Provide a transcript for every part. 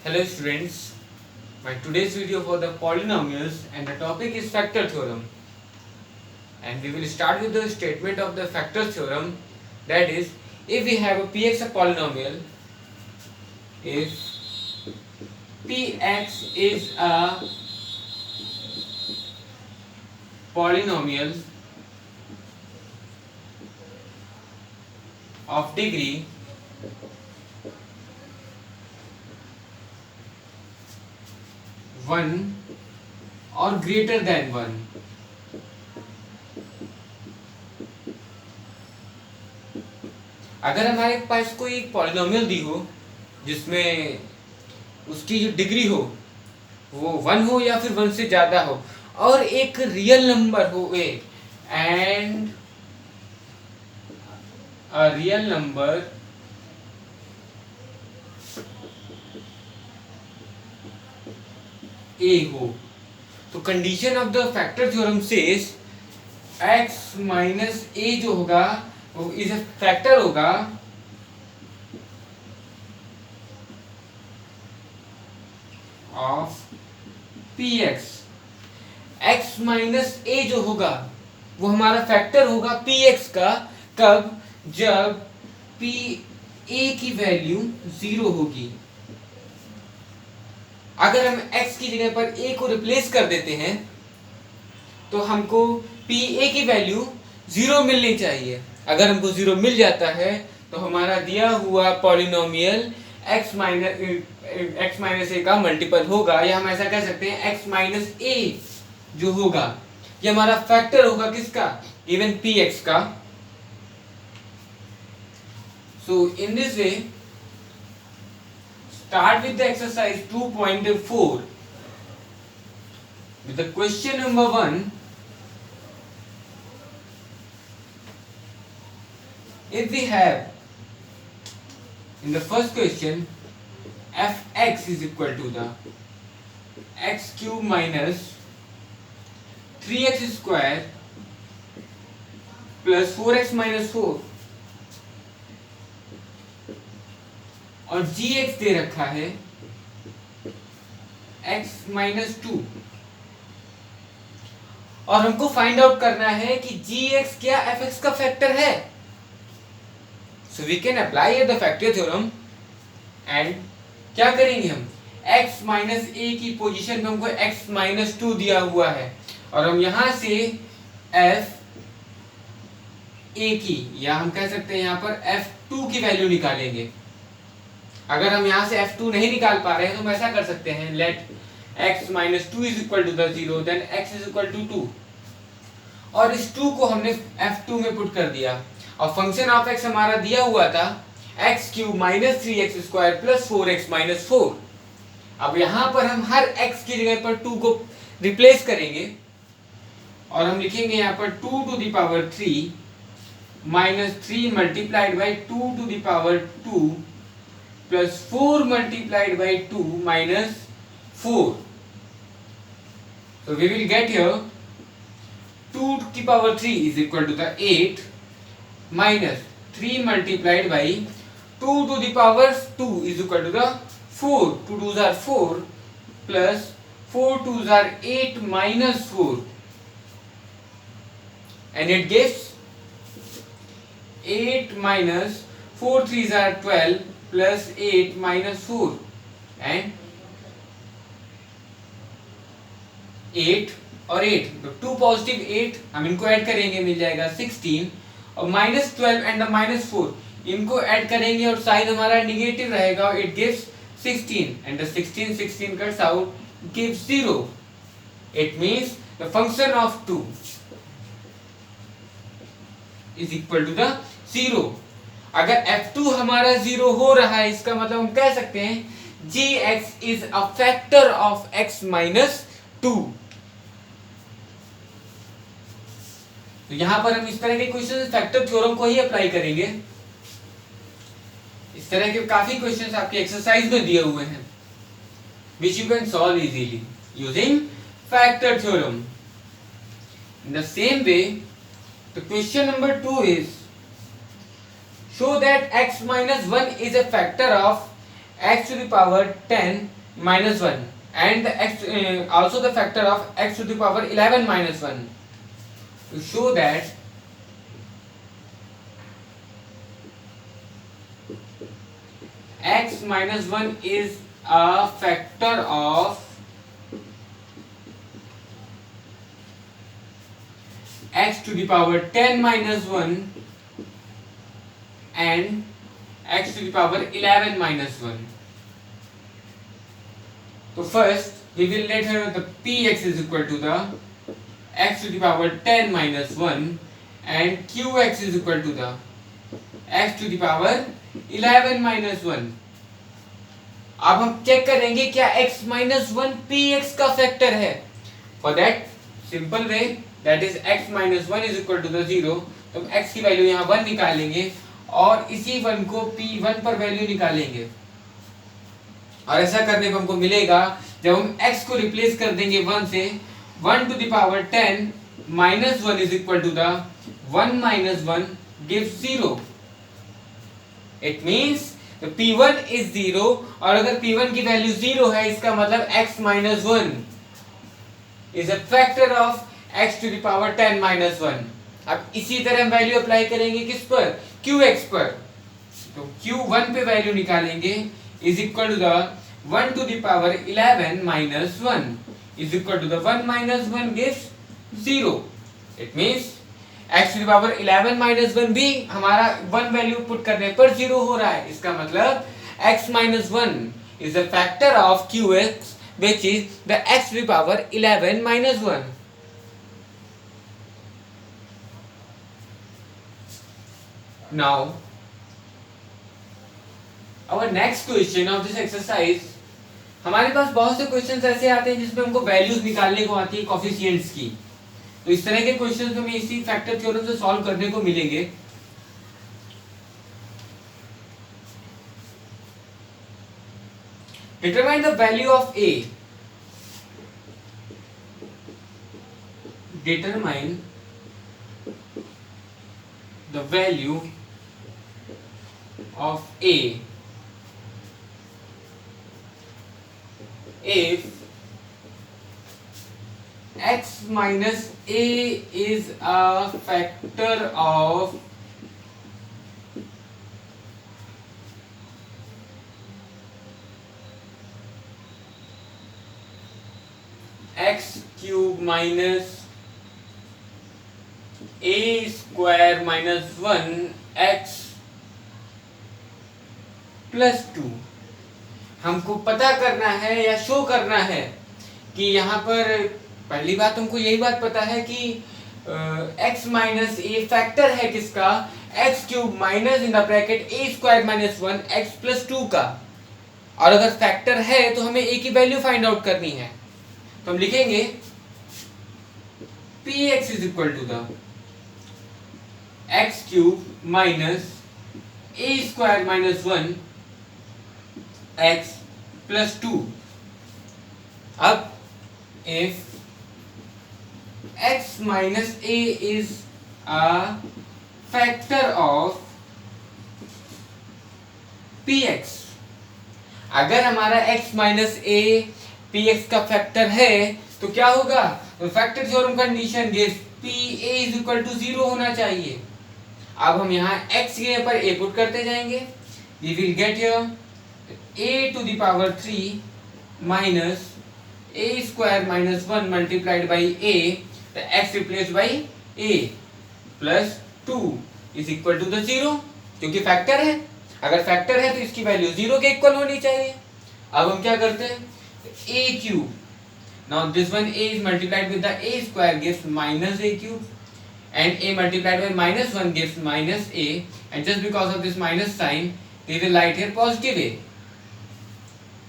Hello students, my today's video for the polynomials and the topic is factor theorem, and we will start with the statement of the factor theorem, that is, if we have a px a polynomial, if px is a polynomial of degree one or greater than one, अगर हमारे पास कोई polynomial दी हो जिसमें उसकी जो degree हो वो one हो या फिर वन से ज्यादा हो और एक रियल नंबर हो a and a real number a हो, तो condition of the factor theorem says x minus a जो होगा वो इज अ फैक्टर होगा of px। x minus a जो होगा वो हमारा फैक्टर होगा px का, कब? जब p a की वैल्यू 0 होगी। अगर हम x की जगह पर a को रिप्लेस कर देते हैं तो हमको p a की वैल्यू 0 मिलनी चाहिए। अगर हमको 0 मिल जाता है तो हमारा दिया हुआ पॉलिनोमियल x माइनस ए का मल्टीपल होगा, या हम ऐसा कह सकते हैं x माइनस ए जो होगा ये हमारा फैक्टर होगा किसका? इवन px का। So in this way start with the exercise 2.4 with the question number 1. If we have in the first question fx is equal to the x cube minus 3x square plus 4x minus 4 और gx दे रखा है x minus 2, और हमको find out करना है कि gx क्या fx का फैक्टर है। So we can apply the factor theorem and क्या करेंगे हम x माइनस ए की पोजीशन में हमको x माइनस 2 दिया हुआ है और हम यहां से f a की, या हम कह सकते हैं यहां पर f2 की वैल्यू निकालेंगे। अगर हम यहाँ से f2 नहीं निकाल पा रहे हैं तो हम ऐसा कर सकते हैं let x minus 2 is equal to the 0 then x is equal to 2, और इस 2 को हमने f2 में पुट कर दिया और फंक्शन ऑफ x हमारा दिया हुआ था x cube minus 3x square plus 4x minus 4। अब यहाँ पर हम हर x की जगह पर 2 को रिप्लेस करेंगे और हम लिखेंगे यहाँ पर 2 to the power 3 minus 3 multiplied by 2 to the power 2 plus 4 multiplied by 2 minus 4. So we will get here 2 to the power 3 is equal to the 8 minus 3 multiplied by 2 to the power 2 is equal to the 4. 2 2s are 4 plus 4 2s are 8 minus 4, and it gives 8 minus 4 3s are 12 plus 8 minus 4 and 8 और 8, तो 2 positive 8 हम इनको add करेंगे मिल जाएगा 16, और minus 12 and minus 4 इनको add करेंगे और साइन हमारा निगेटिव रहेगा और it gives 16 and the 16 cuts out gives 0. It means the function of 2 is equal to the 0. अगर f2 हमारा 0 हो रहा है इसका मतलब हम कह सकते हैं gx is a factor of x minus 2। तो यहां पर हम इस तरह के क्वेश्चन फैक्टर थ्योरम को ही अप्लाई करेंगे। इस तरह के काफी क्वेश्चंस आपके एक्सरसाइज में दिए हुए हैं which you can solve easily using factor theorem. In the same way, the question number 2 is show that x minus 1 is a factor of x to the power 10 minus 1 and the x also the factor of x to the power 11 minus 1 to show that x minus 1 is a factor of x to the power 10 minus 1 and x to the power 11 minus 1. So first we will let her the px is equal to the x to the power 10 minus 1 and qx is equal to the x to the power 11 minus 1. अब हम check करेंगे क्या x minus 1 px का factor है. For that simple way that is x minus 1 is equal to the 0. तो हम x की value यहाँ 1 निकालेंगे और इसी 1 को p1 पर वैल्यू निकालेंगे और ऐसा करने पर हमको मिलेगा जब हम x को रिप्लेस कर देंगे 1 से 1 to the power 10 minus 1 is equal to the 1 minus 1 gives 0. It means the p1 is 0 और अगर p1 की वैल्यू 0 है इसका मतलब x minus 1 is a factor of x to the power 10 minus 1. अब इसी तरह हम वैल्यू अप्लाई करेंगे किस पर, qx पर. तो q1 पे वैल्यू निकालेंगे is equal to the 1 to the power 11 minus 1 is equal to the 1 minus 1 gives 0. It means x to the power 11 minus 1 भी हमारा 1 वैल्यू पुट करने पर 0 हो रहा है. इसका मतलब x minus 1 is a factor of qx which is the x to the power 11 minus 1. Now our next question of this exercise, हमारे पास बहुत से क्वेश्चंस ऐसे आते हैं जिसमें हमको वैल्यूज निकालने को आती है कोफिशिएंट्स की. तो इस तरह के क्वेश्चंस हमें इसी फैक्टर थ्योरम से सॉल्व करने को मिलेंगे. Determine the value of a. Determine the value of a if x minus a is a factor of x cube minus a square minus 1 x plus 2. हमको पता करना है या शो करना है कि यहाँ पर पहली बात हमको यही बात पता है कि x माइनस ए फैक्टर है किसका, x cube minus in the bracket a square minus 1 x plus 2 का. और अगर फैक्टर है तो हमें a की वैल्यू फाइंड आउट करनी है. तो हम लिखेंगे px is equal to the x cube minus a square minus 1 x plus 2. अब if x minus a is a factor of px, अगर हमारा x minus a px का फैक्टर है तो क्या होगा, तो factor theorem condition gives pa is equal to 0 होना चाहिए. अब हम यहाँ x के पर a पुट करते जाएंगे. We will get here a to the power 3 minus a square minus 1 multiplied by a, the x replaced by a plus 2 is equal to the 0. क्योंकि फैक्टर है, अगर फैक्टर है तो इसकी वैल्यू 0 के इक्वल होनी चाहिए. अब हम क्या करते हैं, a cube. Now this one a is multiplied with the a square gives minus a cube and a multiplied by minus 1 gives minus a, and just because of this minus sign we will write here positive a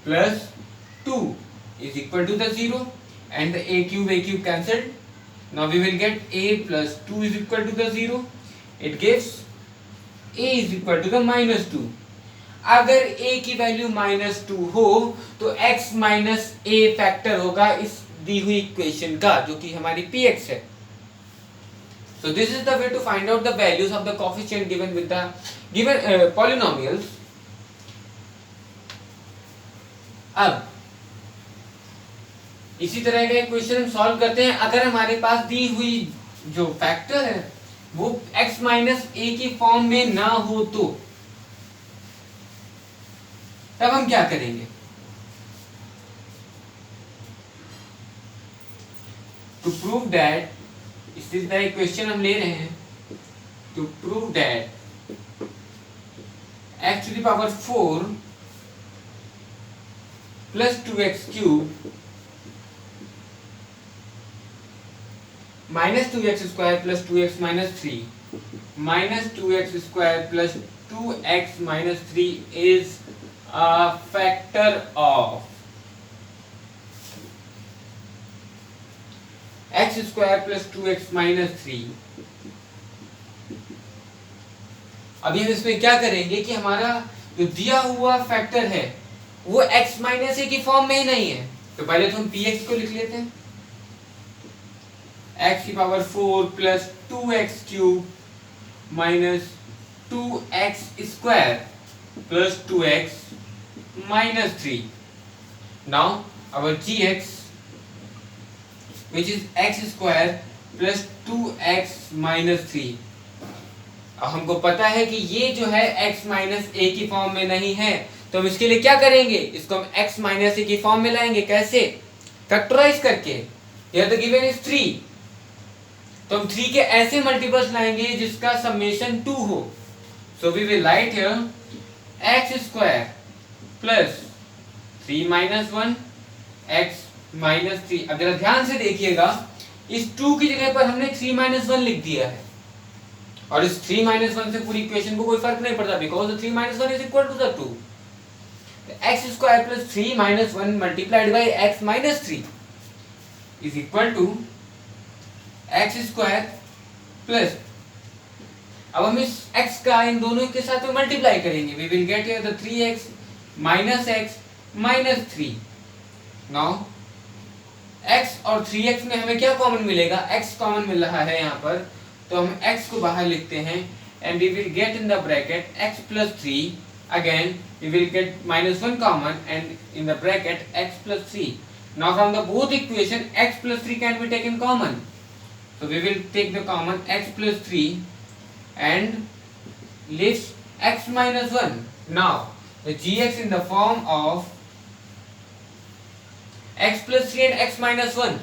plus 2 is equal to the 0 and the a cube cancelled. Now we will get a plus 2 is equal to the 0. It gives a is equal to the minus 2. अगर a की value minus 2 हो तो x minus a factor होगा इस दी हुई equation का जो कि हमारी px है. So this is the way to find out the values of the coefficient given with the given polynomials. अब इसी तरह का एक क्वेश्चन हम सॉल्व करते हैं। अगर हमारे पास दी हुई जो फैक्टर है वो x माइनस ए की फॉर्म में ना हो तो तब हम क्या करेंगे? टू प्रूव दैट, इसी तरह एक क्वेश्चन हम ले रहे हैं, to prove that x to the power 4 plus 2x cube minus 2x square plus 2x minus 3 minus 2x square plus 2x minus 3 is a factor of x square plus 2x minus 3। अभी हम इसमें क्या करेंगे कि हमारा जो दिया हुआ फैक्टर है वो x माइनस ए की फॉर्म में ही नहीं है, तो पहले तो हम px को लिख लेते हैं, x की power 4 plus 2x cube minus 2x square plus 2x minus 3। Now our gx which is x square plus 2x minus 3। अब हमको पता है कि ये जो है x माइनस ए की फॉर्म में नहीं है, तो हम इसके लिए क्या करेंगे, इसको हम x माइनस ए की फॉर्म में लाएंगे। कैसे? फैक्टराइज करके। यह तो गिवन इज 3, तो हम 3 के ऐसे मल्टीपल्स लाएंगे जिसका समेशन 2 हो। So we will write here x square plus 3 minus 1 x minus 3। अब जरा ध्यान से देखिएगा, इस 2 की जगह पर हमने 3 माइनस 1 लिख दिया है, और इस 3 माइनस 1 से पूरी इक्वेशन को कोई फर्क नहीं पड़ता, because 3 minus 1 is equal to the 2। x square plus 3 minus 1 multiplied by x minus 3 is equal to x square plus, अब हम इस x का इन दोनों के साथ में मल्टीप्लाई करेंगे, we will get here the 3x minus x minus 3। Now x और 3x में हमें क्या कॉमन मिलेगा, x कॉमन मिल रहा है यहाँ पर, तो हम x को बाहर लिखते हैं and we will get in the bracket x plus 3, again we will get minus 1 common and in the bracket x plus 3। Now from the both equation x plus 3 can be taken common, so we will take the common x plus 3 and leaves x minus 1. Now the gx in the form of x plus 3 and x minus 1।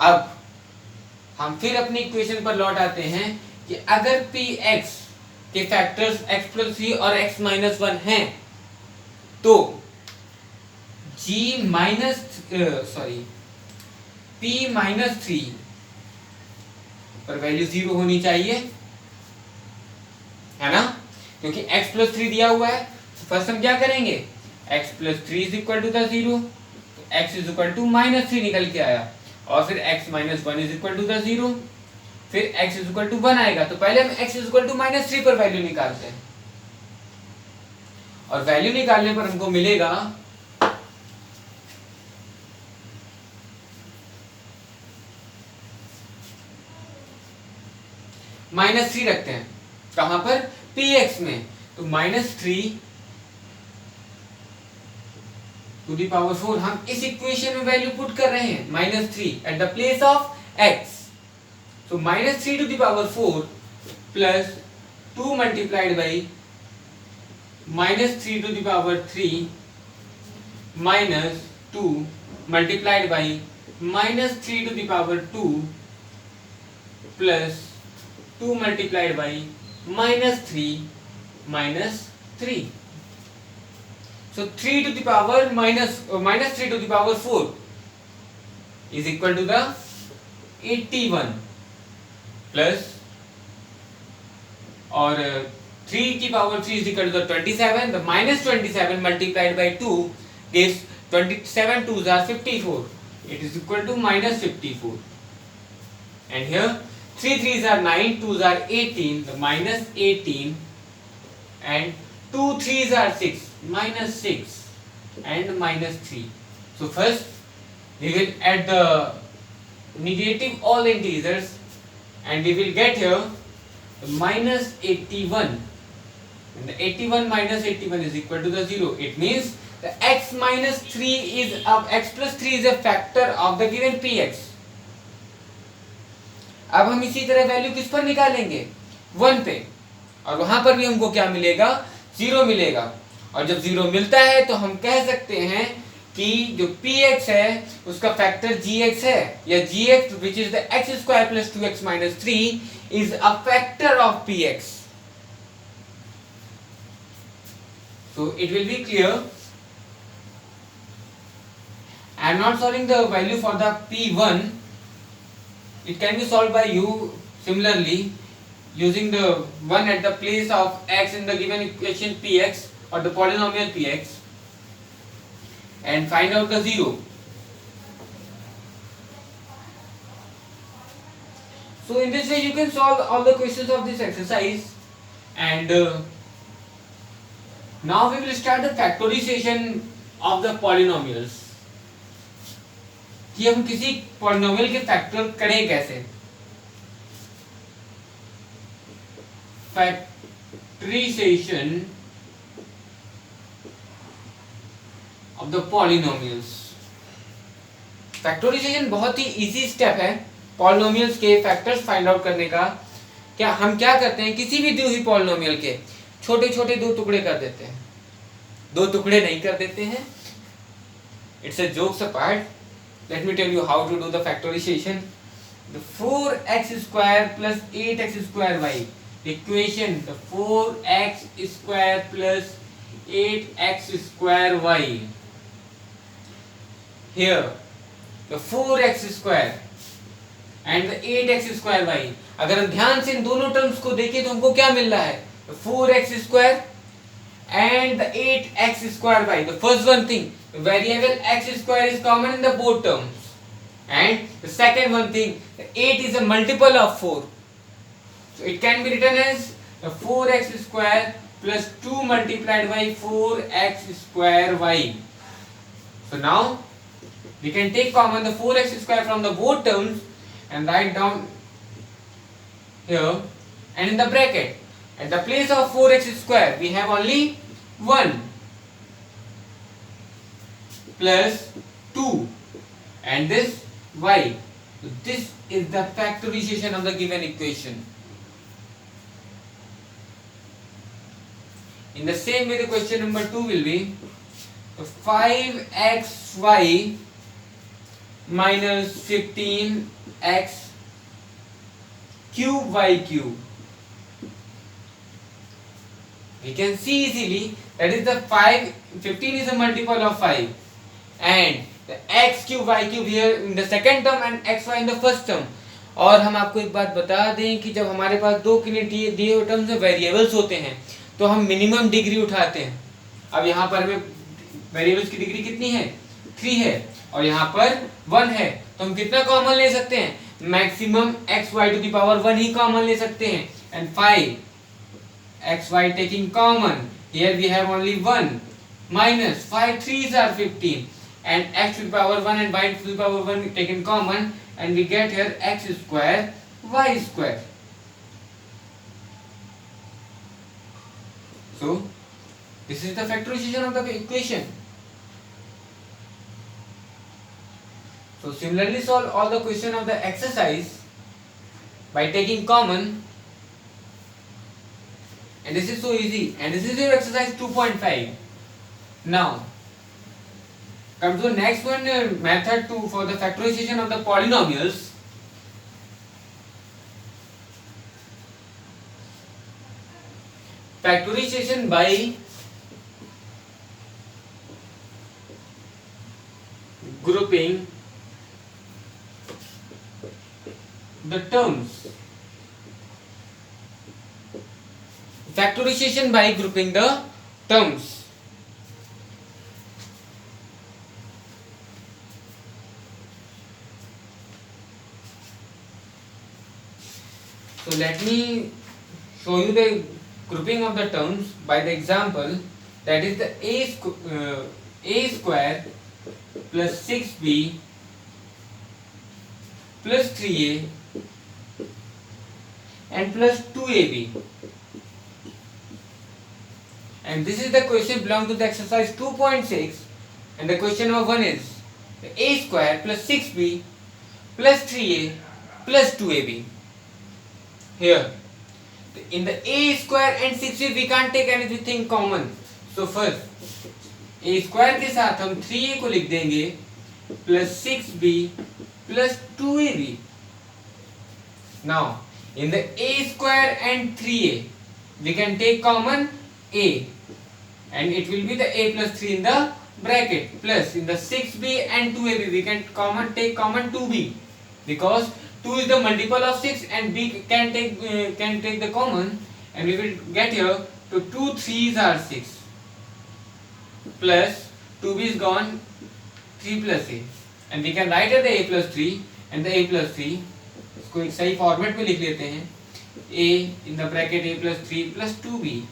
अब हम फिर अपनी equation पर लौट आते हैं कि अगर px के फैक्टर्स x plus 3 और x minus 1 हैं, तो g माइनस p माइनस 3 पर वैल्यू 0 होनी चाहिए, है ना, क्योंकि x प्लस 3 दिया हुआ है। तो फर्स्ट हम क्या करेंगे, x plus 3 is equal to the 0, तो x is equal to minus 3 निकल के आया, और फिर x minus 1 is equal to the 0, फिर x इज इक्वल टू 1 आएगा। तो पहले हम x is equal to minus 3 पर वैल्यू निकालते हैं, और वैल्यू निकालने पर हमको मिलेगा माइनस 3 रखते हैं, कहां पर, px में, तो माइनस 3 टू द पावर 4 हम इस इक्वेशन में वैल्यू पुट कर रहे हैं, minus 3 at the place of x। तो minus 3 to the power 4 plus 2 multiplied by minus 3 to the power 3 minus 2 multiplied by minus 3 to the power 2 plus 2 multiplied by minus 3 so 3 to the power minus 3 to the power 4 is equal to the 81 plus और 3 की power 3 is equal to the 27, the minus 27 multiplied by 2 gives 27 2s are 54, it is equal to minus 54, and here 3 3s are 9, 2s are 18, the minus 18, and 2 3s are 6, minus 6 and minus 3. So first we will add the negative all the integers and we will get here the minus 81 and the 81 minus 81 is equal to the 0. It means the x minus 3 is x plus 3 is a factor of the given px. अब हम इसी तरह value किस पर निकालेंगे, 1 पे, और वहां पर भी हमको क्या मिलेगा, 0 मिलेगा. और जब 0 मिलता है तो हम कह सकते हैं कि जो px है उसका फैक्टर gx है, या gx which is the x square plus 2x minus 3 is a factor of px. So it will be clear. I am not solving the value for the p1. It can be solved by you similarly using the 1 at the place of x in the given equation px or the polynomial px and find out the 0. So in this way you can solve all the questions of this exercise, and now we will start the factorization of the polynomials. कि हम किसी polynomial के factor करें कैसे. Factorization of the polynomials. Factorisation बहुत ही easy step है polynomials के फैक्टर्स फाइंड आउट करने का. क्या हम क्या करते हैं, किसी भी दी हुई पॉलिनोमियल के छोटे छोटे 2 टुकड़े कर देते हैं. 2 टुकड़े नहीं कर देते हैं. It's a jokes apart. Let me tell you how to do the factorization. The 4x square plus 8x square y. The equation, the 4x square plus 8x square y. Here, the 4x square and the 8x square y. अगर हम ध्यान से इन दोनों terms को देखें तो हमको क्या मिल रहा है, the 4x square and the 8x square y. The first one thing, the variable x square is common in the both terms, and the second one thing, the 8 is a multiple of 4, so it can be written as the 4x square plus 2 multiplied by 4x square y. So now we can take common the 4x square from the both terms and write down here, and in the bracket at the place of 4x square we have only 1 plus 2 and this y. So this is the factorization of the given equation. In the same way the question number 2 will be 5xy minus 15x cube y cube. We can see easily that is the 15 is a multiple of 5 and the x cube y cube here in the second term and xy in the first term. और हम आपको एक बात बता दें कि जब हमारे पास 2 के लिए दिए हुए टर्म्स में वेरिएबल्स होते हैं तो हम मिनिमम डिग्री उठाते हैं. अब यहाँ पर हमें वेरिएबल्स की डिग्री कितनी है, 3 है, और यहाँ पर 1 है, तो हम कितना कॉमन ले सकते हैं, maximum xy to the power 1 ही कॉमन ले सकते हैं. And 5xy taking common, here we have only 1 minus 5 3s are 15 and x to the power 1 and y to the power 1 taken common, and we get here x square y square. So this is the factorization of the equation. So similarly solve all the question of the exercise by taking common, and this is so easy, and this is your exercise 2.5. Now come to the next one, method 2 for the factorization of the polynomials. Factorization by grouping the terms. Factorization by grouping the terms. So let me show you the grouping of the terms by the example, that is the a square plus 6b plus 3a and plus 2ab. and this is the question belong to the exercise 2.6, and the question number 1 is a square plus 6b plus 3a plus 2ab. Here in the a square and 6b we can't take anything common, so first a square के साथ हम 3a को लिख देंगे plus 6b plus 2ab. Now in the a square and 3a we can take common a, and it will be the a plus 3 in the bracket, plus in the 6b and 2ab we can take common 2b, because 2 is the multiple of 6 and b can take the common, and we will get here to 2 3s are 6 plus 2b is gone, 3 plus a, and we can write the a plus 3 and the a plus 3. इसको एक सही format में लिख लेते हैं. a in the bracket a plus 3 plus 2b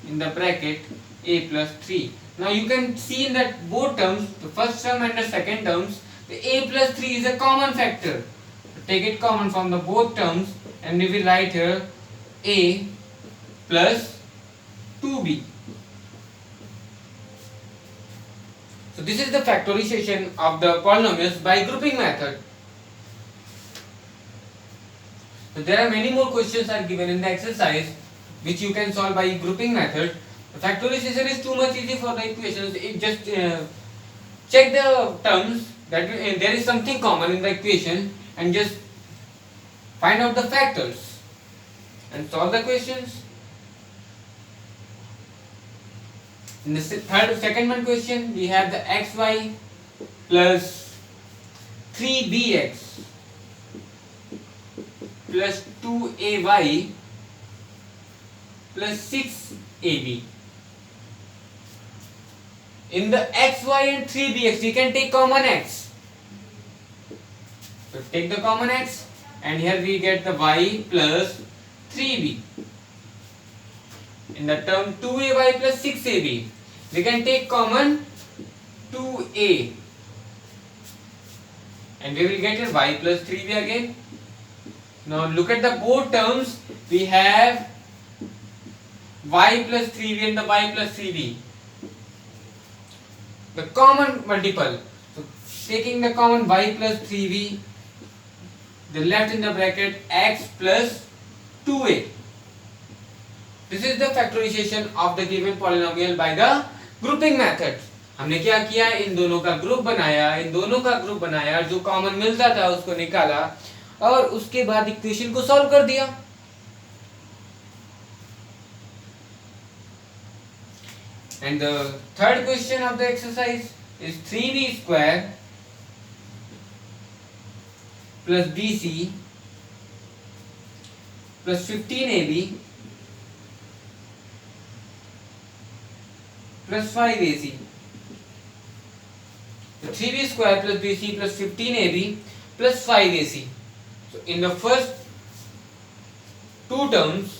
in the bracket a plus 3. Now you can see in that both terms, the first term and the second terms, the a plus 3 is a common factor. Take it common from the both terms and we will write here a plus 2b. So this is the factorization of the polynomials by grouping method. So there are many more questions are given in the exercise which you can solve by grouping method. The factorization is too much easy for the equations. It just check the terms that there is something common in the equation and just find out the factors and solve the questions. In the second one question we have the xy plus 3bx plus 2ay plus 6ab. In the xy and 3bx we can take common x. So take the common x and here we get the y plus 3b. In the term 2ay plus 6ab we can take common 2a and we will get here y plus 3b again. Now look at the both terms, we have y plus 3b and the y plus 3b, the common multiple. So taking the common y plus 3b, the left in the bracket x plus 2a. This is the factorization of the given polynomial by the grouping method. हमने क्या किया, इन दोनों का group बनाया, जो common मिलता था उसको निकाला और उसके बाद इक्वेशन को सॉल्व कर दिया. And the third question of the exercise is 3b square plus bc plus 15ab plus 5ac. So 3b square plus bc plus 15ab plus 5ac. So in the first two terms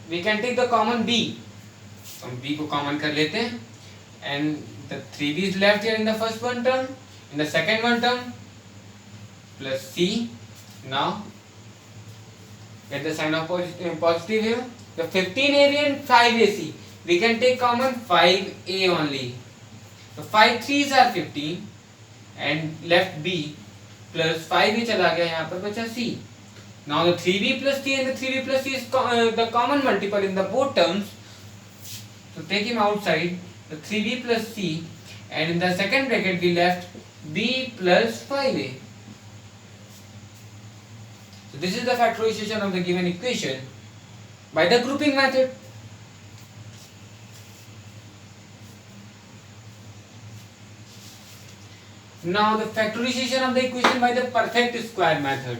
we can take the common b. हम b को common कर लेते हैं and the 3b is left here in the first one term. In the second one term plus c. Now get the sign of positive here. The 15ab and 5ac we can take common 5a only. So 5 3s are 15 and left b plus 5a चला गया, यहाँ पर बचा c. Now the 3b plus c and the 3b plus c is the common multiple in the both terms. So take him outside, the 3b plus c, and in the second bracket we left b plus 5a. So this is the factorization of the given equation by the grouping method. Now the factorization of the equation by the perfect square method.